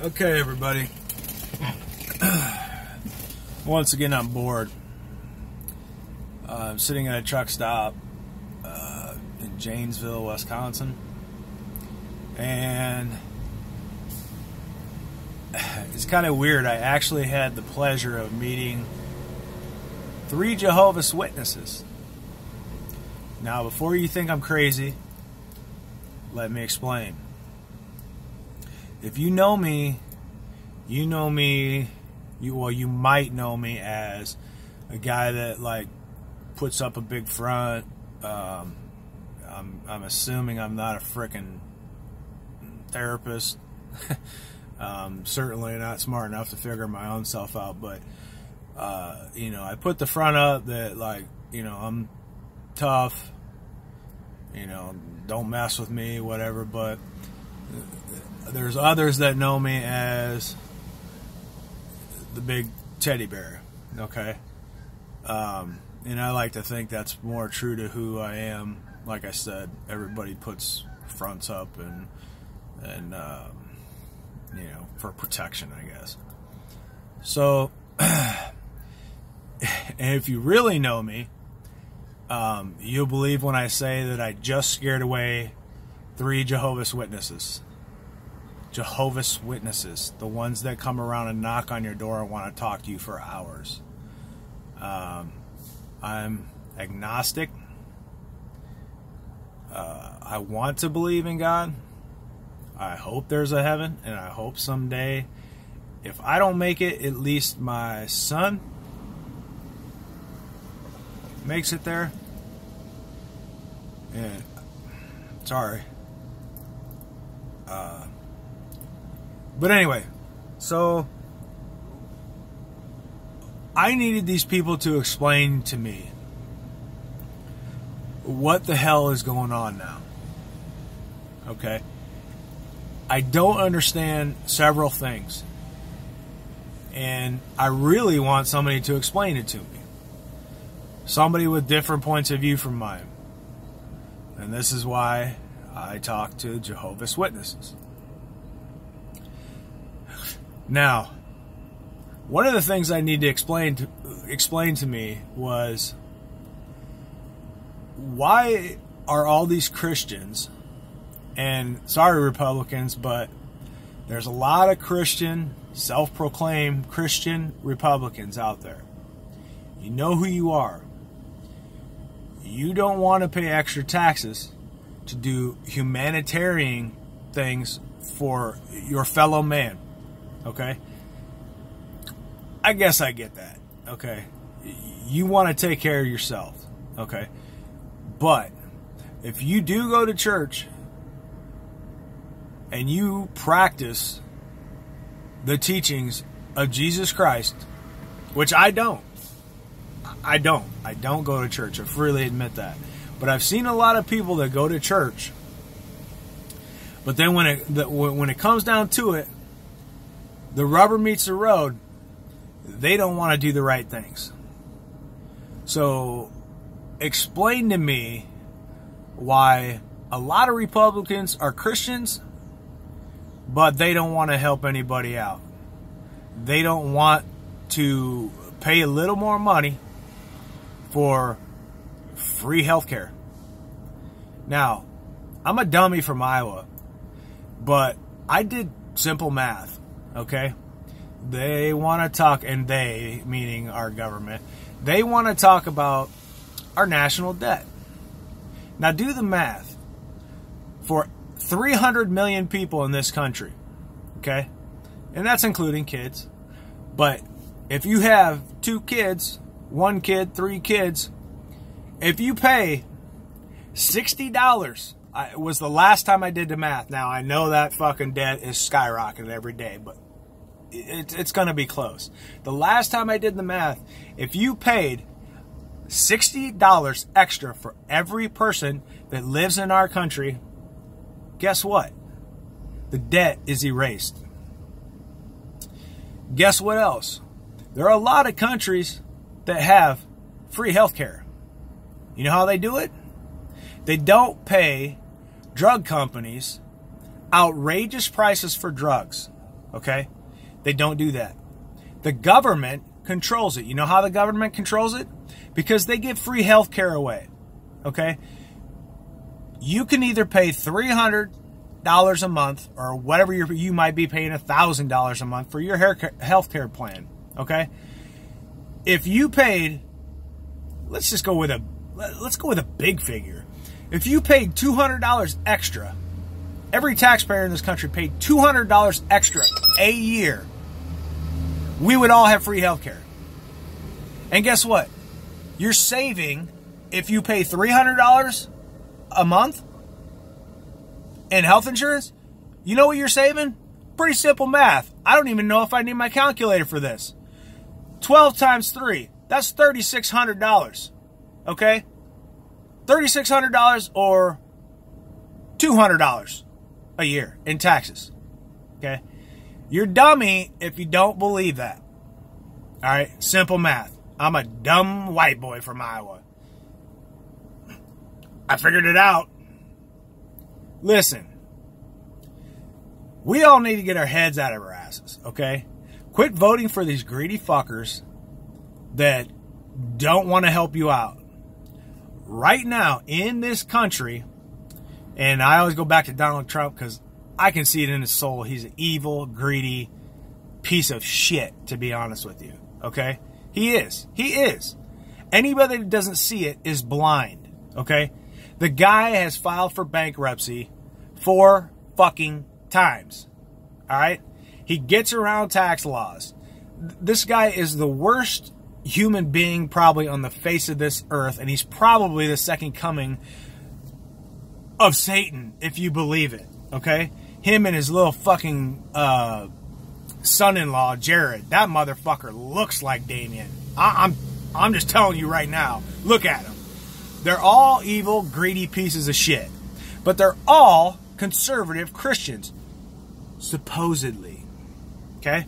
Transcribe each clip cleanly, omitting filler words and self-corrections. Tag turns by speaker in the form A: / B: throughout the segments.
A: Okay, everybody. Once again, I'm bored. I'm sitting at a truck stop in Janesville, Wisconsin. And it's kind of weird. I actually had the pleasure of meeting 3 Jehovah's Witnesses. Now, before you think I'm crazy, let me explain. If you know me, you might know me as a guy that like puts up a big front. I'm assuming I'm not a frickin' therapist. Certainly not smart enough to figure my own self out, but I put the front up that like, I'm tough, don't mess with me, whatever, but there's others that know me as the big teddy bear, okay? And I like to think that's more true to who I am. Like I said, everybody puts fronts up and for protection, I guess. So, and if you really know me, you'll believe when I say that I just scared away 3 Jehovah's Witnesses. Jehovah's Witnesses, the ones that come around and knock on your door and want to talk to you for hours. I'm agnostic. I want to believe in God. I hope there's a heaven, and I hope someday, if I don't make it, at least my son makes it there. And sorry. But anyway, so I needed these people to explain to me what the hell is going on now. Okay? I don't understand several things. And I really want somebody to explain it to me. Somebody with different points of view from mine. And this is why I talk to Jehovah's Witnesses. Now, one of the things I need to explain to me was, why are all these Christians, and sorry Republicans, but there's a lot of Christian, self-proclaimed Christian Republicans out there. You know who you are. You don't want to pay extra taxes to do humanitarian things for your fellow man. Okay? I guess I get that. Okay? You want to take care of yourself. Okay? But if you do go to church and you practice the teachings of Jesus Christ, which I don't. I don't go to church. I freely admit that. But I've seen a lot of people that go to church, but then when it comes down to it, the rubber meets the road, they don't want to do the right things. So explain to me why a lot of Republicans are Christians, but they don't want to help anybody out. They don't want to pay a little more money for free healthcare. Now, I'm a dummy from Iowa, but I did simple math, okay? They want to talk, and they, meaning our government, they want to talk about our national debt. Now, do the math. For 300 million people in this country, okay? And that's including kids. But if you have 2 kids, 1 kid, 3 kids, if you pay $60, was the last time I did the math. Now, I know that fucking debt is skyrocketing every day, but it's going to be close. The last time I did the math, if you paid $60 extra for every person that lives in our country, guess what? The debt is erased. Guess what else? There are a lot of countries that have free healthcare. You know how they do it? They don't pay drug companies outrageous prices for drugs. Okay? They don't do that. The government controls it. You know how the government controls it? Because they give free health care away. Okay? You can either pay $300 a month or whatever you might be paying $1,000 a month for your health care plan. Okay? If you paid, let's go with a big figure. If you paid $200 extra, every taxpayer in this country paid $200 extra a year, we would all have free health care. And guess what? You're saving, if you pay $300 a month in health insurance, you know what you're saving? Pretty simple math. I don't even know if I need my calculator for this. 12 times 3, that's $3,600. Okay? $3,600 or $200 a year in taxes. Okay? You're dummy if you don't believe that. All right? Simple math. I'm a dumb white boy from Iowa. I figured it out. Listen. We all need to get our heads out of our asses, okay? Quit voting for these greedy fuckers that don't want to help you out. Right now, in this country, and I always go back to Donald Trump because I can see it in his soul. He's an evil, greedy piece of shit, to be honest with you, okay? He is. He is. Anybody that doesn't see it is blind, okay? The guy has filed for bankruptcy 4 fucking times. All right? He gets around tax laws. This guy is the worst human being probably on the face of this earth, and he's probably the second coming of Satan, if you believe it. Okay? Him and his little fucking son-in-law, Jared. That motherfucker looks like Damien. I'm just telling you right now. Look at him. They're all evil, greedy pieces of shit. But they're all conservative Christians. Supposedly. Okay?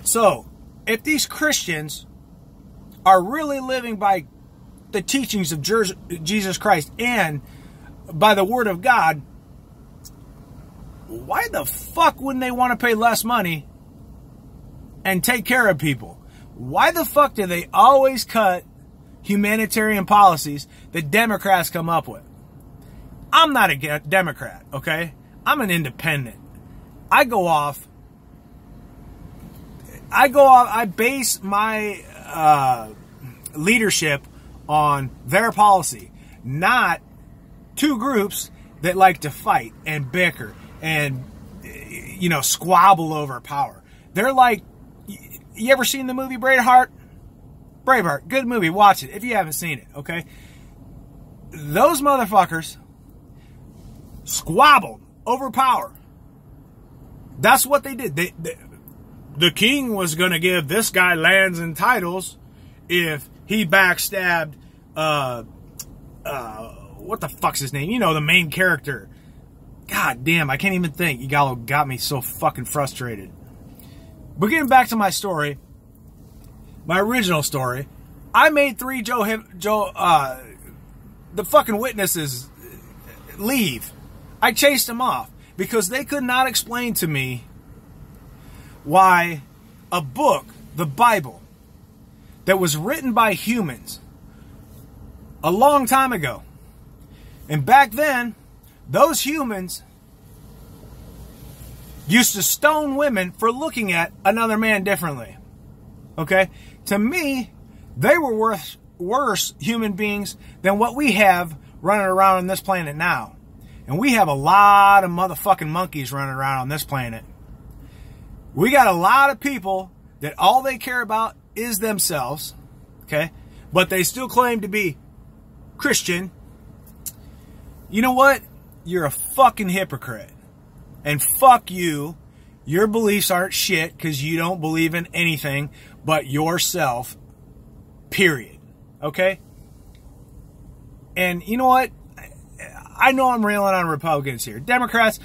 A: So, if these Christians are really living by the teachings of Jesus Christ and by the Word of God, why the fuck wouldn't they want to pay less money and take care of people? Why the fuck do they always cut humanitarian policies that Democrats come up with? I'm not a Democrat, okay? I'm an independent. I base my leadership on their policy, not two groups that like to fight and bicker and, you know, squabble over power. They're like, you ever seen the movie Braveheart? Braveheart, good movie, watch it if you haven't seen it, okay? Those motherfuckers squabbled over power. That's what they did. The king was going to give this guy lands and titles if he backstabbed, what the fuck's his name? You know, the main character. God damn, I can't even think. You got me so fucking frustrated. But getting back to my story, my original story, I made the fucking witnesses leave. I chased them off because they could not explain to me why a book, the Bible, that was written by humans a long time ago, and back then, those humans used to stone women for looking at another man differently. Okay? To me, they were worse human beings than what we have running around on this planet now. And we have a lot of motherfucking monkeys running around on this planet. We got a lot of people that all they care about is themselves. Okay? But they still claim to be Christian. You know what? You're a fucking hypocrite. And fuck you. Your beliefs aren't shit because you don't believe in anything but yourself. Period. Okay? And you know what? I know I'm railing on Republicans here. Democrats,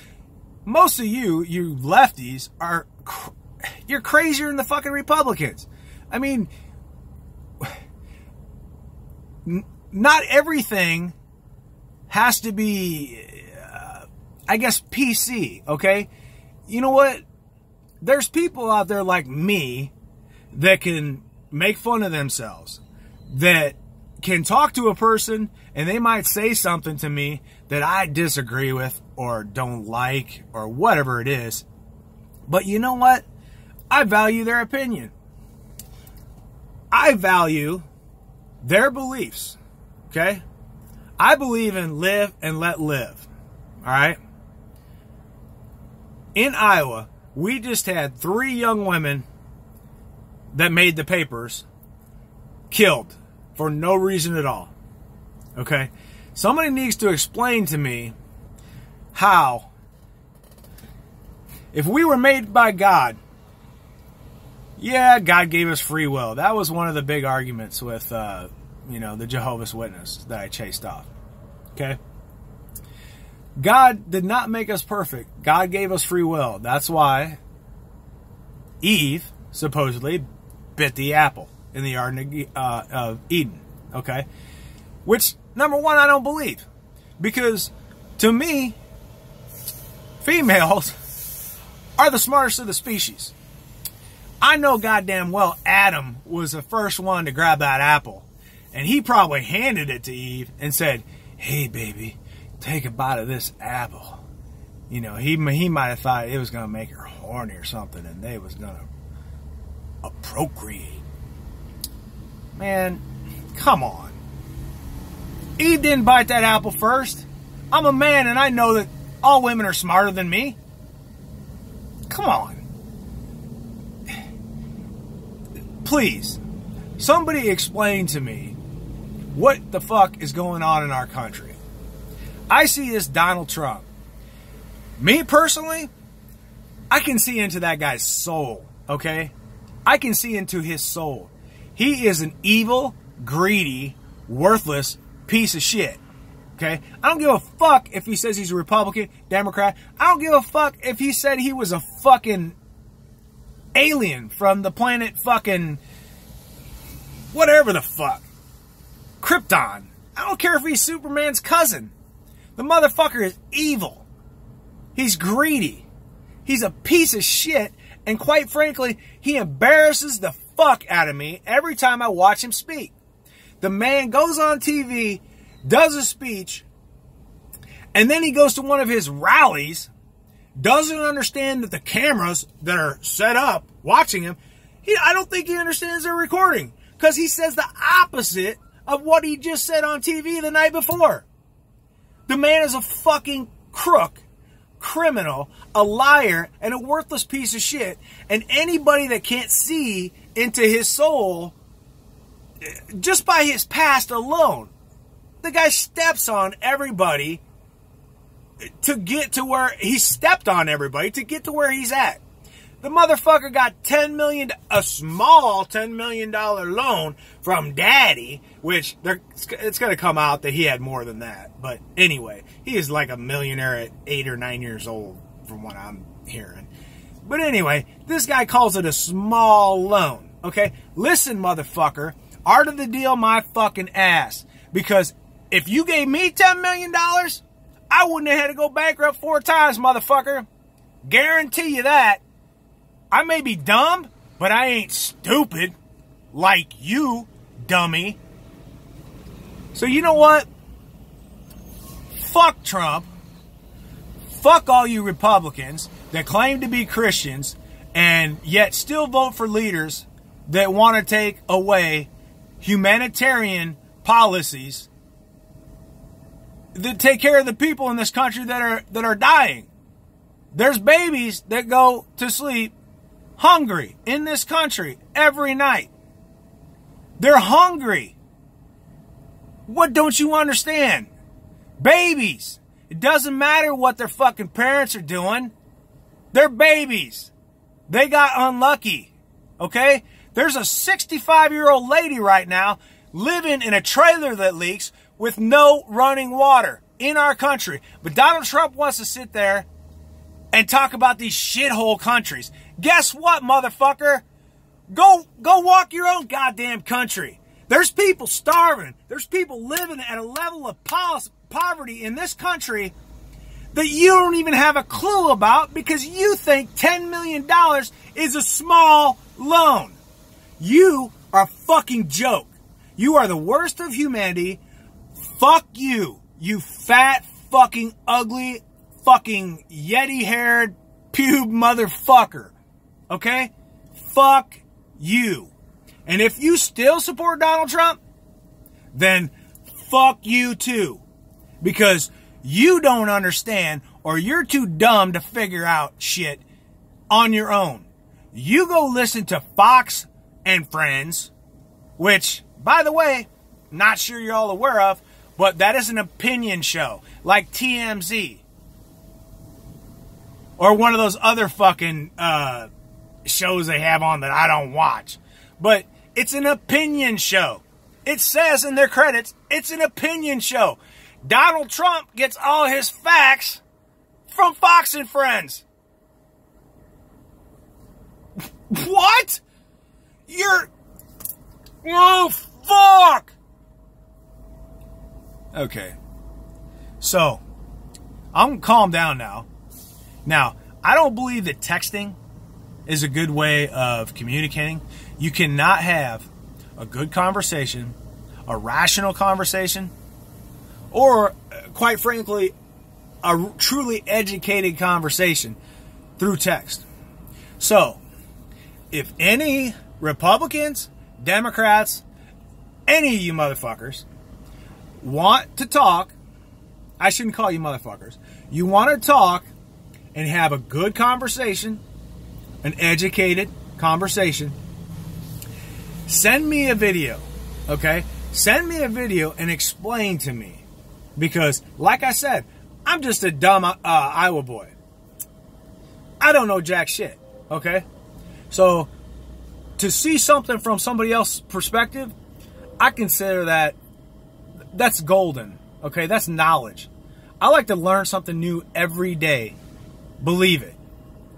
A: most of you lefties, you're crazier than the fucking Republicans. I mean, not everything has to be, I guess, PC, okay? You know what? there's people out there like me that can make fun of themselves, that can talk to a person and they might say something to me that I disagree with or don't like or whatever it is. But you know what? I value their opinion. I value their beliefs. Okay? I believe in live and let live. All right? In Iowa, we just had 3 young women that made the papers killed for no reason at all. Okay? Somebody needs to explain to me how, if we were made by God, yeah, God gave us free will. That was one of the big arguments with, the Jehovah's Witness that I chased off. Okay? God did not make us perfect. God gave us free will. That's why Eve, supposedly, bit the apple in the Garden of Eden. Okay? Which, number one, I don't believe. Because, to me, females are the smartest of the species. I know goddamn well Adam was the first one to grab that apple. And he probably handed it to Eve and said, hey, baby, take a bite of this apple. You know, he might have thought it was going to make her horny or something, and they was going to procreate. Man, come on. Eve didn't bite that apple first. I'm a man, and I know that all women are smarter than me. Come on. Please, somebody explain to me what the fuck is going on in our country. I see this Donald Trump. Me personally, I can see into that guy's soul, okay? I can see into his soul. He is an evil, greedy, worthless piece of shit, okay? I don't give a fuck if he says he's a Republican, Democrat. I don't give a fuck if he said he was a fucking alien from the planet fucking whatever the fuck. Krypton. I don't care if he's Superman's cousin. The motherfucker is evil. He's greedy. He's a piece of shit. And quite frankly, he embarrasses the fuck out of me every time I watch him speak. The man goes on TV, does a speech, and then he goes to one of his rallies, doesn't understand that the cameras that are set up watching him, I don't think he understands they're recording. Because he says the opposite of what he just said on TV the night before. The man is a fucking crook, criminal, a liar, and a worthless piece of shit. And anybody that can't see into his soul, just by his past alone, the guy steps on everybody to get to where he stepped on everybody to get to where he's at. The motherfucker got a small $10 million loan from Daddy, which it's going to come out that he had more than that. But anyway, he is like a millionaire at 8 or 9 years old from what I'm hearing. But anyway, this guy calls it a small loan. Okay? Listen, motherfucker. Art of the deal, my fucking ass. Because if you gave me $10 million, I wouldn't have had to go bankrupt 4 times, motherfucker. Guarantee you that. I may be dumb, but I ain't stupid like you, dummy. So you know what? Fuck Trump. Fuck all you Republicans that claim to be Christians and yet still vote for leaders that want to take away humanitarian policies that take care of the people in this country that are dying. There's babies that go to sleep hungry in this country every night. They're hungry. What don't you understand? Babies. It doesn't matter what their fucking parents are doing. They're babies. They got unlucky. Okay? There's a 65-year-old lady right now living in a trailer that leaks with no running water in our country. But Donald Trump wants to sit there and talk about these shithole countries. Guess what, motherfucker? Go walk your own goddamn country. There's people starving. There's people living at a level of poverty in this country that you don't even have a clue about because you think $10 million is a small loan. You are a fucking joke. You are the worst of humanity. Fuck you, you fat, fucking, ugly, fucking, yeti-haired, pube motherfucker. Okay? Fuck you. And if you still support Donald Trump, then fuck you too. Because you don't understand, or you're too dumb to figure out shit on your own. You go listen to Fox and Friends, which, by the way, not sure you're all aware of, but that is an opinion show, like TMZ. Or one of those other fucking shows they have on that I don't watch. But it's an opinion show. It says in their credits, it's an opinion show. Donald Trump gets all his facts from Fox and Friends. What? Oh, fuck! Okay. So, I'm calm down now. Now, I don't believe that texting is a good way of communicating. You cannot have a good conversation, a rational conversation, or, quite frankly, a truly educated conversation through text. So, if any Republicans, Democrats, any of you motherfuckers want to talk, I shouldn't call you motherfuckers, you want to talk and have a good conversation, an educated conversation, send me a video, okay? Send me a video and explain to me. Because, like I said, I'm just a dumb Iowa boy. I don't know jack shit, okay? So, to see something from somebody else's perspective, I consider that's golden, okay? That's knowledge. I like to learn something new every day. Believe it,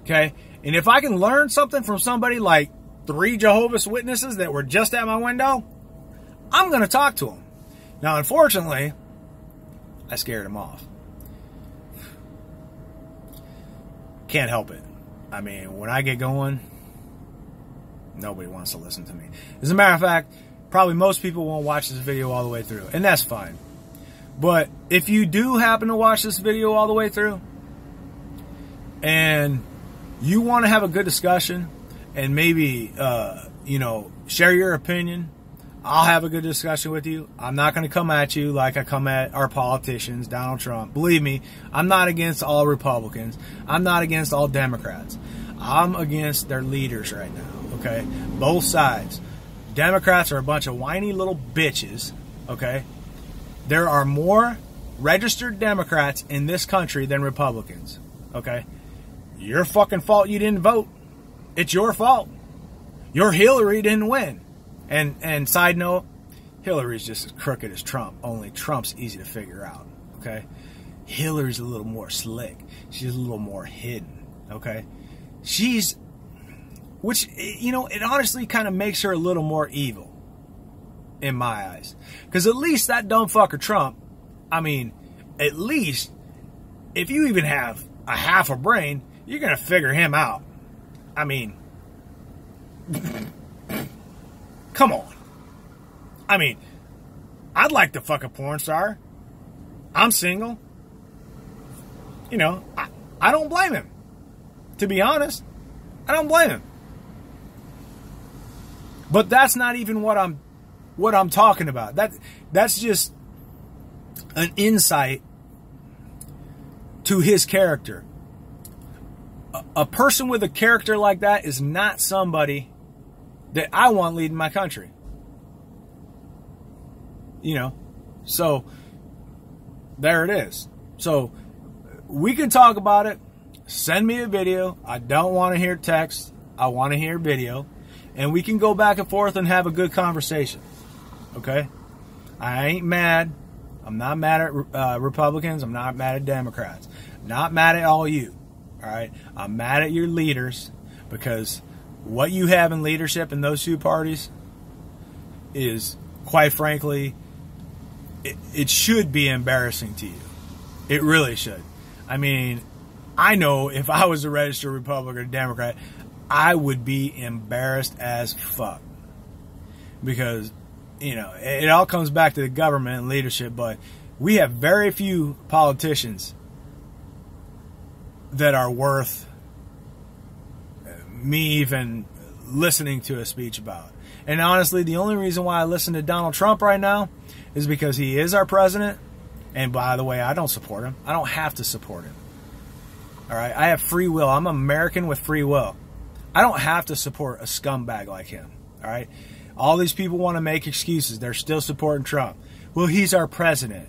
A: okay? And if I can learn something from somebody like 3 Jehovah's Witnesses that were just at my window, I'm going to talk to them. Now, unfortunately, I scared them off. Can't help it. I mean, when I get going, nobody wants to listen to me. As a matter of fact, probably most people won't watch this video all the way through, and that's fine. But if you do happen to watch this video all the way through, and you want to have a good discussion, and maybe, share your opinion, I'll have a good discussion with you. I'm not going to come at you like I come at our politicians, Donald Trump. Believe me, I'm not against all Republicans. I'm not against all Democrats. I'm against their leaders right now, okay? Both sides. Democrats are a bunch of whiny little bitches, okay? There are more registered Democrats in this country than Republicans, okay? Your fucking fault you didn't vote. It's your fault. Your Hillary didn't win. And side note, Hillary's just as crooked as Trump, only Trump's easy to figure out, okay? Hillary's a little more slick. She's a little more hidden, okay? Which, it honestly kind of makes her a little more evil in my eyes. Because at least that dumb fucker Trump, I mean, at least, if you even have a half a brain, you're going to figure him out. I mean, come on. I mean, I'd like to fuck a porn star. I'm single. I don't blame him. To be honest, I don't blame him. But that's not even what I'm talking about. That's just an insight to his character. A person with a character like that is not somebody that I want leading my country. So there it is. So we can talk about it. Send me a video. I don't want to hear text. I want to hear video. And we can go back and forth and have a good conversation. Okay? I ain't mad. I'm not mad at Republicans. I'm not mad at Democrats. Not mad at all you. All right? I'm mad at your leaders because what you have in leadership in those two parties is, quite frankly, it should be embarrassing to you. It really should. I mean, I know if I was a registered Republican or Democrat, I would be embarrassed as fuck. Because, you know, it all comes back to the government and leadership, but we have very few politicians that are worth me even listening to a speech about. And honestly, the only reason why I listen to Donald Trump right now is because he is our president. And by the way, I don't support him. I don't have to support him. All right? I have free will. I'm an American with free will. I don't have to support a scumbag like him. All right? All these people want to make excuses. They're still supporting Trump. Well, he's our president.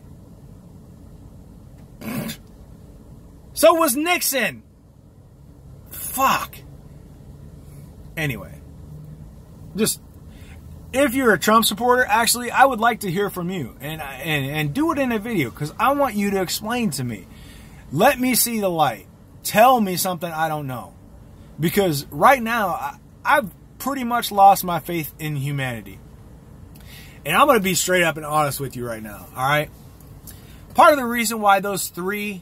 A: So was Nixon. Fuck. Anyway. Just, if you're a Trump supporter, actually, I would like to hear from you. And do it in a video, because I want you to explain to me. Let me see the light. Tell me something I don't know. Because right now, I've pretty much lost my faith in humanity. And I'm going to be straight up and honest with you right now, all right? Part of the reason why those 3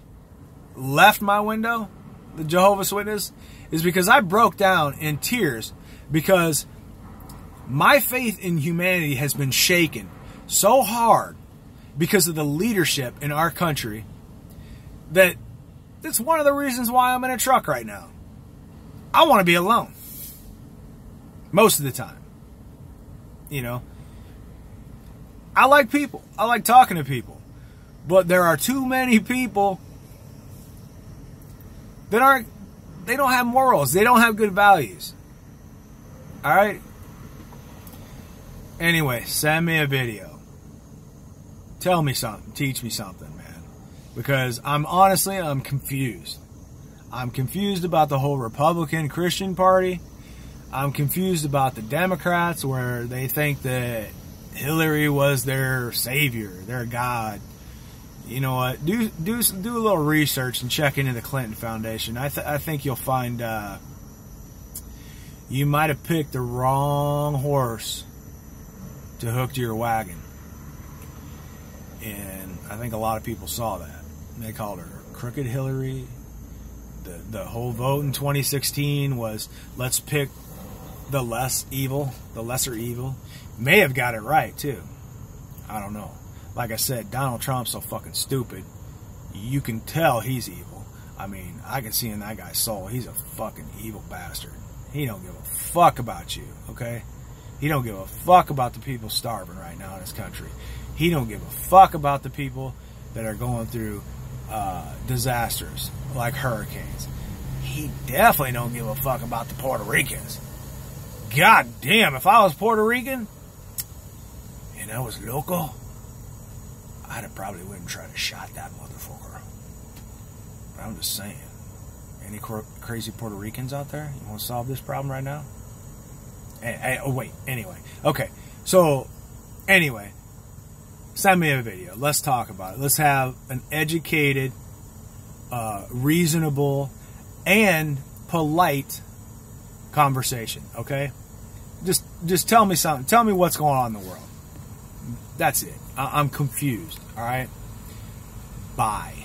A: left my window, the Jehovah's Witness, is because I broke down in tears because my faith in humanity has been shaken so hard because of the leadership in our country that that's one of the reasons why I'm in a truck right now. I want to be alone. Most of the time. You know. I like people. I like talking to people. But there are too many people that they don't have morals. They don't have good values. Alright? Anyway, send me a video. Tell me something. Teach me something, man. Because I'm confused. I'm confused about the whole Republican Christian Party. I'm confused about the Democrats, where they think that Hillary was their savior, their God. You know what? Do a little research and check into the Clinton Foundation. I think you'll find you might have picked the wrong horse to hook to your wagon. And I think a lot of people saw that. They called her Crooked Hillary. The whole vote in 2016 was, let's pick the lesser evil. May have got it right, too. I don't know. Like I said, Donald Trump's so fucking stupid. You can tell he's evil. I mean, I can see in that guy's soul. He's a fucking evil bastard. He don't give a fuck about you, okay? He don't give a fuck about the people starving right now in this country. He don't give a fuck about the people that are going through disasters like hurricanes. He definitely don't give a fuck about the Puerto Ricans. God damn, if I was Puerto Rican and I was local, I'd have probably wouldn't try to shot that motherfucker. But I'm just saying. Any crazy Puerto Ricans out there? You want to solve this problem right now? Oh, wait. Anyway. Okay. So, anyway. Send me a video. Let's talk about it. Let's have an educated, reasonable, and polite conversation. Okay? Just tell me something. Tell me what's going on in the world. That's it. I'm confused. All right? Bye.